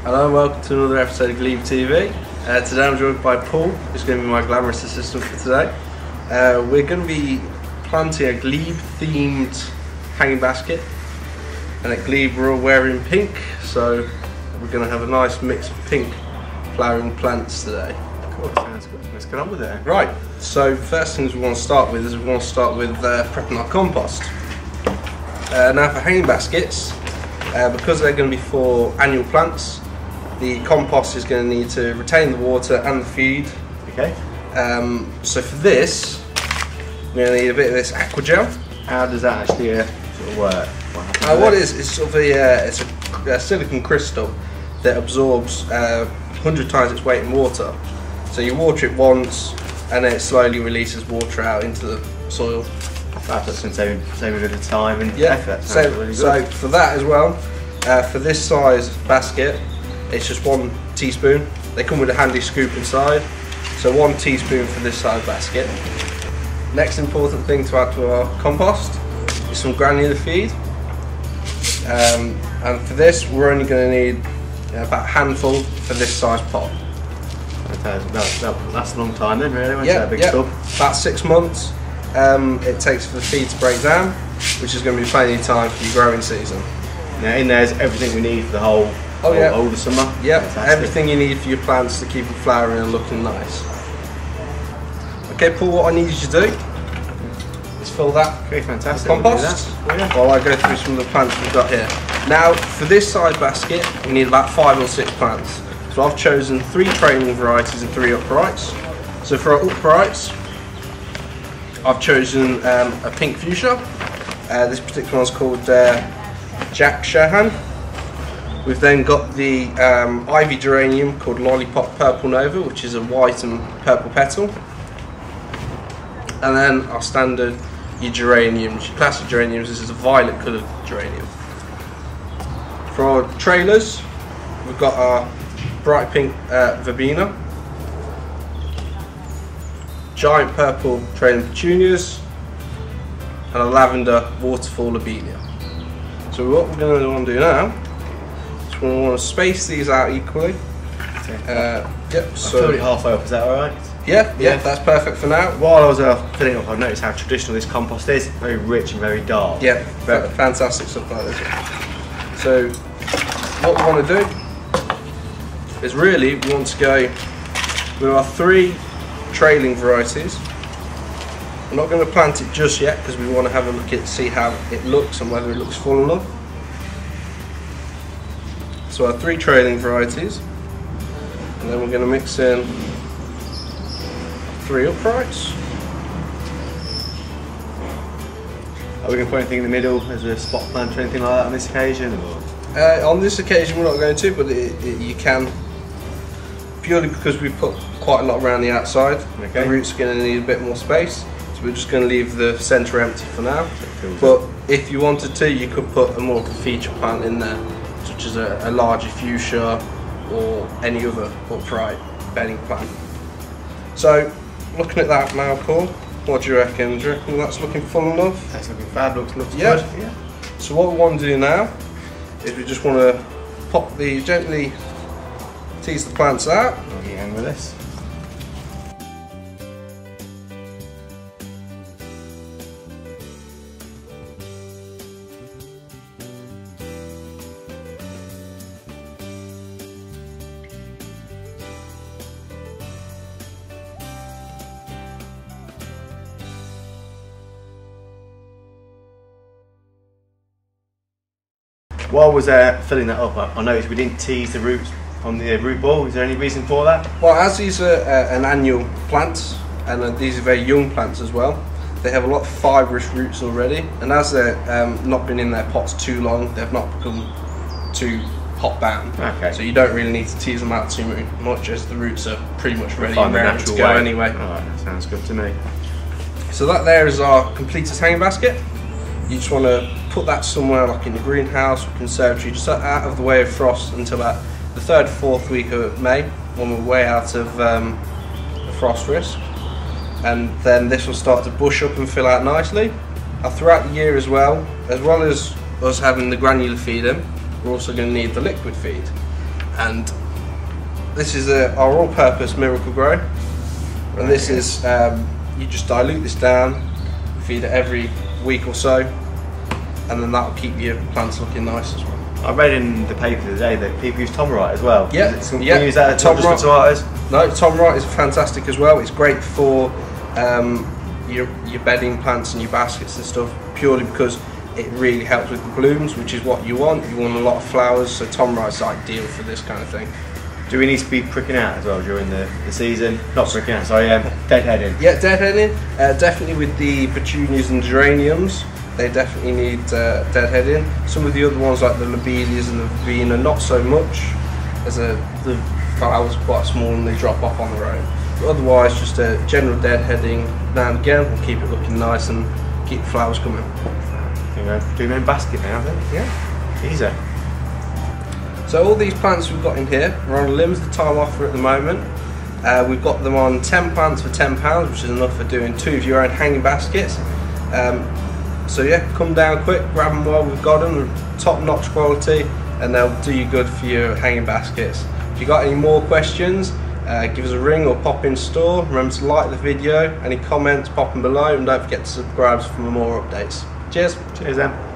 Hello and welcome to another episode of Glebe TV. Today I'm joined by Paul, who's going to be my glamorous assistant for today. We're going to be planting a Glebe themed hanging basket, and at Glebe we're all wearing pink, so we're going to have a nice mix of pink flowering plants today. Cool, sounds good. Let's get on with it. Right, so first things we want to start with prepping our compost. Now for hanging baskets, because they're going to be for annual plants, the compost is going to need to retain the water and the feed. Okay. So for this, we're going to need a bit of this aqua gel. How does that actually sort of work? What it is, it's sort of it's a silicon crystal that absorbs 100 times its weight in water. So you water it once, and then it slowly releases water out into the soil. That's going to save a bit of time and effort. So, really good. So for that as well, for this size basket, it's just 1 teaspoon. They come with a handy scoop inside, so 1 teaspoon for this size basket. Next important thing to add to our compost is some granular feed, and for this we're only going to need about a handful for this size pot. That lasts a long time then, really, won't it? That big tub? About 6 months it takes for the feed to break down, which is going to be plenty of time for your growing season. Now in there's everything we need for the whole of the summer. Yeah, everything you need for your plants to keep them flowering and looking nice. Okay, Paul, what I need you to do is fill that fantastic. compost while I go through some of the plants we've got here. Now, for this size basket, we need about 5 or 6 plants. So I've chosen 3 trailing varieties and 3 uprights. So for our uprights, I've chosen a pink fuchsia. This particular one's called Jack Shahan. We've then got the ivy geranium called Lollipop Purple Nova, which is a white and purple petal. And then our standard geraniums, your classic geraniums, this is a violet coloured geranium. For our trailers, we've got our bright pink verbena, giant purple trailing petunias, and a lavender waterfall lobelia. So what we're going to want to do now is we want to space these out equally. Yep. So filled it halfway up. Is that all right? Yeah, that's perfect for now. While I was filling it up, I noticed how traditional this compost is. Very rich and very dark. Yeah, fantastic stuff like this. So what we want to do is really we want to go with our 3 trailing varieties. I'm not going to plant it just yet because we want to have a look at see how it looks and whether it looks full enough. So our 3 trailing varieties, and then we're going to mix in 3 uprights. Are we going to put anything in the middle as a spot plant or anything like that on this occasion? Or? On this occasion we're not going to, but you can, purely because we've put quite a lot around the outside. Okay. The roots are going to need a bit more space, so we're just going to leave the centre empty for now. But if you wanted to, you could put a more of a feature plant in there, such as a larger fuchsia or any other upright bedding plant. So looking at that now, Paul, what do you reckon? Do you reckon that's looking full enough? That's looking fab, looks good. Yeah. So what we want to do now is we just want to gently tease the plants out. I'll get in with this. While I was filling that up, I noticed we didn't tease the roots on the root ball. Is there any reason for that? Well, as these are an annual plant, and these are very young plants as well, they have a lot of fibrous roots already, and as they're not been in their pots too long, they've not become too hot bound. Okay. So you don't really need to tease them out too much, as the roots are pretty much ready and ready to go anyway. Alright, that sounds good to me. So that there is our completed hanging basket. You just want to put that somewhere like in the greenhouse or conservatory, just out of the way of frost until about the 3rd or 4th week of May, when we're way out of the frost risk. And then this will start to bush up and fill out nicely. Throughout the year as well as us having the granular feed in, we're also going to need the liquid feed. And this is our all-purpose Miracle Grow, and this is you just dilute this down, feed it every week or so, and then that'll keep your plants looking nice as well. I read in the paper today that people use Tomorite as well. Yeah, Can you use that just for tomatoes? No, Tomorite is fantastic as well. It's great for your bedding plants and your baskets and stuff, purely because it really helps with the blooms, which is what you want. You want a lot of flowers, so Tomorite's ideal for this kind of thing. Do we need to be pricking out as well during the season? Not pricking out, sorry, deadheading. Yeah, deadheading. Definitely with the petunias and geraniums, they definitely need deadheading. Some of the other ones like the lobelias and the verbena, not so much, as the flowers are quite small and they drop off on their own. But otherwise, just a general deadheading now and again will keep it looking nice and keep the flowers coming. Do them in basket now then? Yeah. Easy. So all these plants we've got in here are on a limited time offer at the moment. We've got them on 10 plants for £10, which is enough for doing 2 of your own hanging baskets. So yeah, come down quick, grab them while we've got them. They're top-notch quality, and they'll do you good for your hanging baskets. If you've got any more questions, give us a ring or pop in store. Remember to like the video, any comments, pop them below, and don't forget to subscribe for more updates. Cheers. Cheers then.